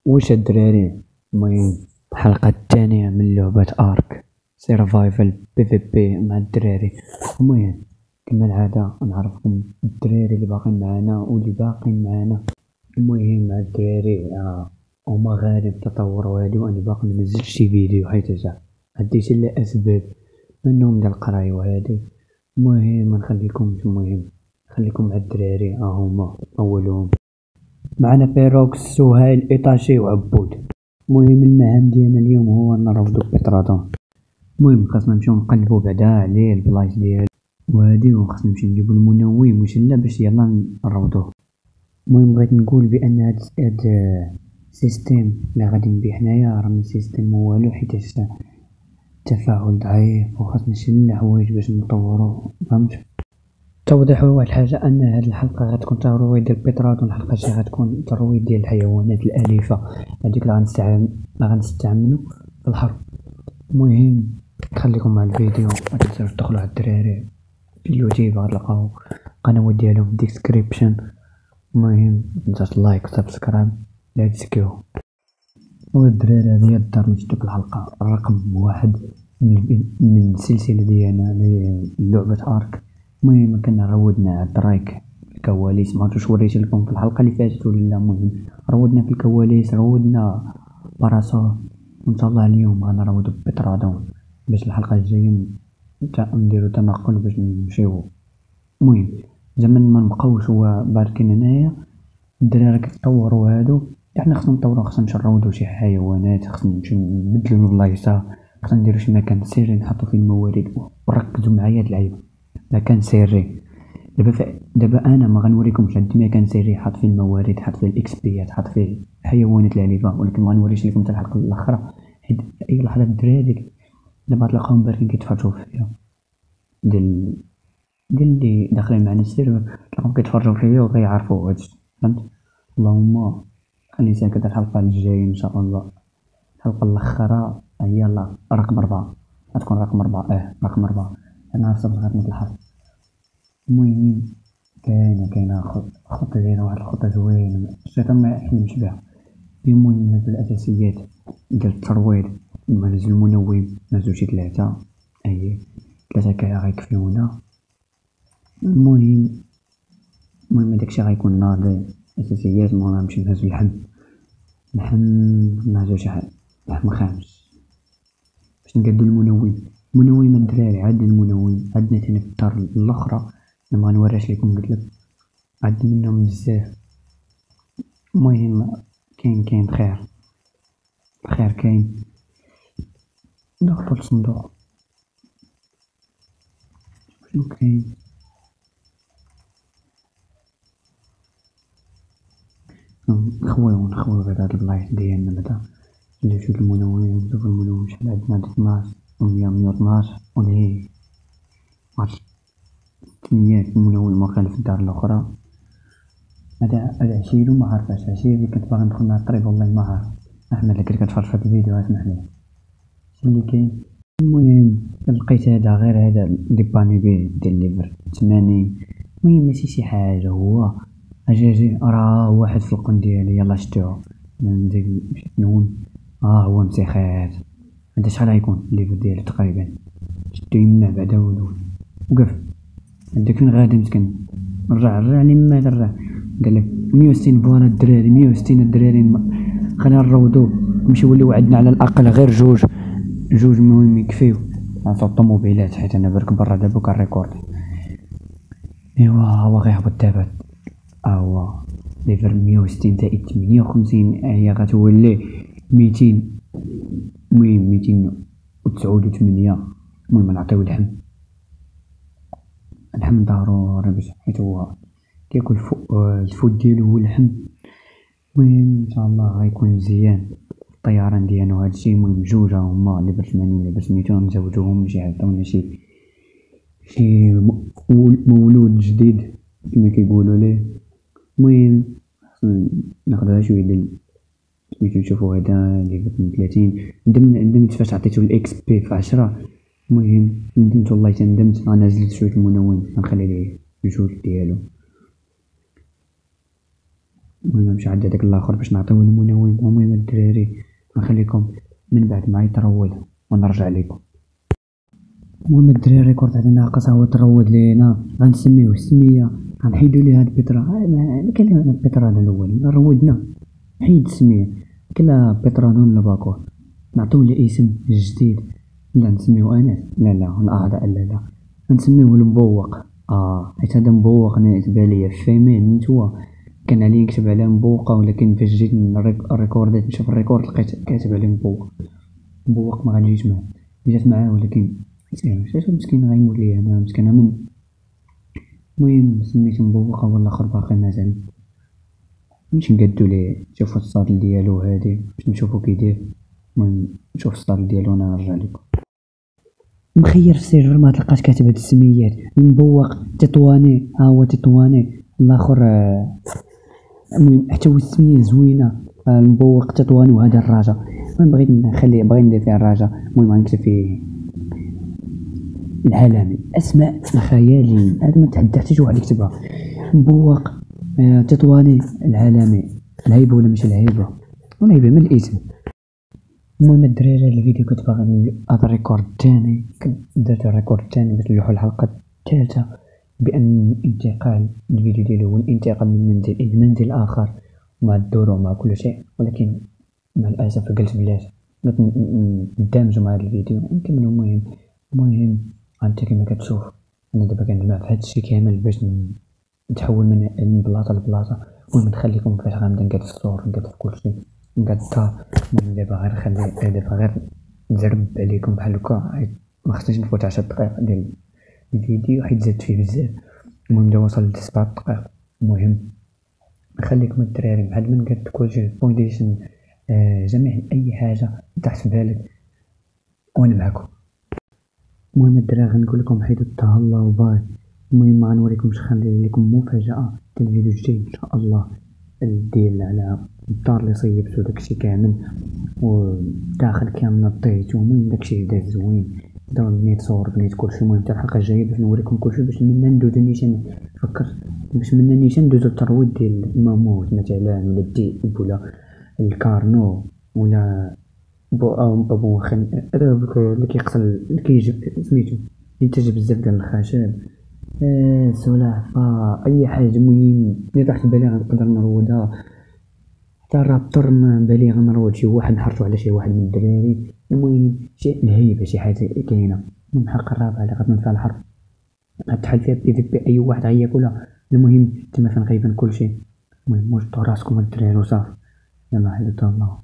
واش الدراري؟ المهم الحلقة الثانية من لعبة ارك سيرفايفل بي في بي مع الدراري. المهم كما العادة نعرفكم الدراري اللي باقين معانا واللي باقين معانا. المهم مع الدراري هما غالب تطور وهادي، وانا باقي منزلتش شي فيديو حيت عديت لأسباب منهم ديال القراية وهادي. المهم منخليكمش، المهم خليكم مع الدراري. هما اولهم معنا فيروكس سهيل إيطاشي وعبود. المهم المهام ديالنا اليوم هو نرفدو بيترادون. المهم خاصنا نمشيو نقلبو بعدا عليه البلايص ديالو وهادي، وخاصنا نمشيو نجيبو المنوي مش لا باش يلا نروضوه. المهم بغيت نقول بان هاد السيستيم اللي غادي نبيه حنايا راه من سيستيم والو، حيت التفاعل ضعيف وخاصنا شي الحوايج باش نطورو، فهمت؟ توضيح واحد الحاجة أن هاد الحلقة غتكون ترويض ديال البيترات، والحلقة الجاية غتكون ترويض ديال الحيوانات الأليفة هاديك اللي غنستعملو في الحرب. المهم نخليكم مع الفيديو، متنساوش تدخلوا على الدراري في اليوتيوب غتلقاو القنوات ديالهم في الديسكريبشن. المهم متنساش لايك وسبسكرايب. ليتس جو. والدراري هادي هي الدار اللي شفتو في الحلقة رقم 1 من السلسلة ديالنا للعبة ارك. المهم كنا روضنا على الدرايك الكواليس، معرفتش وريت لكم في الحلقة اللي فاتت ولا لا. المهم روضنا في الكواليس، روضنا باراسول، وان شاء الله اليوم غنروضو بيترادون باش الحلقة الجاية نديرو تنقل باش نمشيو. المهم زعما ما نبقاوش هو باركين هنايا. الدراري كيتطوروا هادو، حنا خصنا نطورو، خصنا نمشيو نروضو شي حيوانات، خصنا نمشيو نبدلو البلايصة، خصنا نديرو شي مكان سري نحطو فيه الموارد. وركزوا معايا هاد اللعيبة، مكان سري. دابا انا ما غنوريكمش هاد المكان سري حاط فيه الموارد، حاط فيه الاكس بيات، حاط فيه الحيوانات الاليفة، ولكن ما غنوريش لكم حتى الحلقة الاخرى، حيت اي لحظة الدراري دابا تلقاهم باركين كيتفرجوا فيا ديال اللي داخلين معنا السيرفر، تلقاهم كيتفرجوا فيا وغيعرفوا هادشي، فهمت؟ اللهم خلي ساكت. الحلقة الجاية ان شاء الله الحلقة الاخرى هي رقم 4، غتكون رقم 4. رقم 4 انا عارف صبغات مثل الحرب. المهم كاينة خطة دايرة واحد الخطة زوينة الشيطان ما يحلمش بها. المهم هادو الأساسيات ديال الترويض، نهزو المنوم، نهزو شي 3 كاع غيكفيونا. المهم داكشي غيكون ناضي أساسيات. المهم غنمشيو نهزو اللحم، نهزو شي لحم خامس باش نقادو المنوم. الدراري عاد المنوم عندنا تاني في الدار الأخرى، ما نوريش لكم، قلتلك عاد منهم بزاف. المهم كاين الخير كاين. ندخلو للصندوق شنو كاين. نخويو بعدا هاد البلايص ديالنا، بعدا نشوف المنوم شحال عندنا، 12 112 ولهي عرفت 800 المنوم واقيلا في الدار الأخرى. هذا عشيرو ما عارفاش، عشير اللي كنت باغي ندخل مع الطريب والله ما عارف. احمد اللي كتفرج في هاد الفيديو اسمح لي شنو اللي كاين. المهم لقيت هذا غير هذا لي بانيبي ديال ليفر 80. المهم ماشي شي حاجة، هو اجي راه واحد في القن ديالي، يلا شتوه ندير نون. هو مسيخات. هذا شحال غيكون الليفر ديالو تقريبا؟ شتو يما بعدا وقف هدا فين غادي مسكن. رجع لما رجع قالك 160. فوالا الدراري 160 الدراري. خلينا نروضو نمشيو نوليو عندنا على الاقل غير جوج. المهم يكفيو في الطوموبيلات، حيت انا برك برا دابا كنريكورد. ايوا هو غيهبط دابا، هو ليفر 160 زائد 58 هي غتولي 200. المهم 289. المهم نعطيو اللحم ضروري باش حيت هو كياكل الفود ديالو هو اللحم. المهم ان شاء الله غيكون مزيان الطيران ديالو هادشي. المهم جوج هما ليفر 80 ليفر 200 نزوجوهم باش يعطيونا شي مولود جديد كما كيقولوا ليه. المهم ناخدها شويه ديال سميتو، نشوفو هذا ليفر 30. ندمت فاش عطيتو الاكس بي في 10. المهم ندمت والله تندمت، غنزلت شويه المنوم غنخلي ليه الجوج ديالو. المهم نمشي عند هداك الآخر باش نعطيو المنوم. المهم الدراري نخليكم من بعد معايا ترول ونرجع ليكم. المهم الدراري ريكورد هذا ناقص هو ترود لينا، غنسميوه السمية، غنحيدو ليه هاد البيترا. ما كاين هاد البيترا هذا الأول روّدنا، حيد السمية كلا بيترانون ولا باكور، نعطيوله اسم جديد. لا نسميوه أنس، لا الأعضاء لا غنسميوه المبوق. حيت هذا مبوق أنا تباليا فيمين نتوما كان عليه يكتب عليه مبوقة، ولكن فاش جيت الريكوردات نشوف الريكورد لقيت كاتب عليه مبوق ما غاديش معاه، جات معاه ولكن مسكين غيموت ليا أنا مسكين من. المهم سميتو مبوقة والآخر باقي مازال باش نقادو ليه نشوفو الصادل ديالو هادي باش نشوفو كيدير. المهم نشوف الصادل ديالو وانا نرجع لكم. مخير في السيرفر ما تلقاش كاتب هاد السميات، المبوق تطواني ها هو تطواني، الاخر المهم حتى هو السمية زوينة المبوق تطواني وهذا الراجا. المهم بغيت ندير فيه الراجا. المهم غنكتب فيه العالمي اسماء خيالي، هذا ما تحدى حتى شي واحد يكتبها. مبوق تطواني العالمي، الهيبة ولا مش الهيبة؟ الهيبة من الاسم. المهم الدراري الفيديو كنت باغي هذا الريكورد الثاني، كنت درت الريكورد الثاني باش نلوحو الحلقة الثالثة بأن انتقال الفيديو ديالو هو الانتقال من منزل إلى منزل آخر مع الدور ومع كل شيء، ولكن مع الأسف قلت بلاش ندمجو مع هذا الفيديو ونكملو. المهم انت كما كتشوف انا دابا كنجمع في هادشي كامل باش نتحول من بلاصة لبلاصة. المهم نخليكم كيفاش غنبدا نقاد في الصور نقاد في كلشي نقاد الدار. المهم دابا غير دابا غير نزرب عليكم بحال هكا حيت مخصنيش نفوت 10 دقائق ديال الفيديو حيت زادت فيه بزاف. المهم دابا وصل ل7 دقائق. المهم نخليكم الدراري بعد ما نقاد كلشي بوينتيشن جميع اي حاجة تحت بالك وانا معكم. المهم الدراري غنقول لكم حيدوا التهلا وباي. المهم غنوريكم واش غندير لكم مفاجأة في الفيديو الجاي ان شاء الله ديال على الدار اللي صيبتو داكشي كامل والداخل كامل نطيتو. المهم داكشي داز زوين دابا بنيت صور بنيت كلشي. المهم حتى الحلقة الجاية باش نوريكم كلشي باش منا ندوزو نيشان فكرت باش منا نيشان ندوزو الترويض ديال الماموت مثلا ولا الديب ولا الكارنو ولا بابو خن هذا اللي كيقتل اللي كيجيب سميتو ينتج بزاف ديال الخشب سلحفاة اي حاجه. المهم اللي طاحت بالي غنقدر نروضها حتى الرابطور بالي غنروض شي واحد نحرجو على شي واحد من الدراري. المهم شي الهيبه شي حاجه كاينه. المهم الحلقه الرابعه اللي غتنفع الحرب غتحل فيها بي اي واحد غياكلها. المهم تما فين غيبان كلشي. المهم وجدوا راسكم الدراري وصافي يلا حيدوا الله.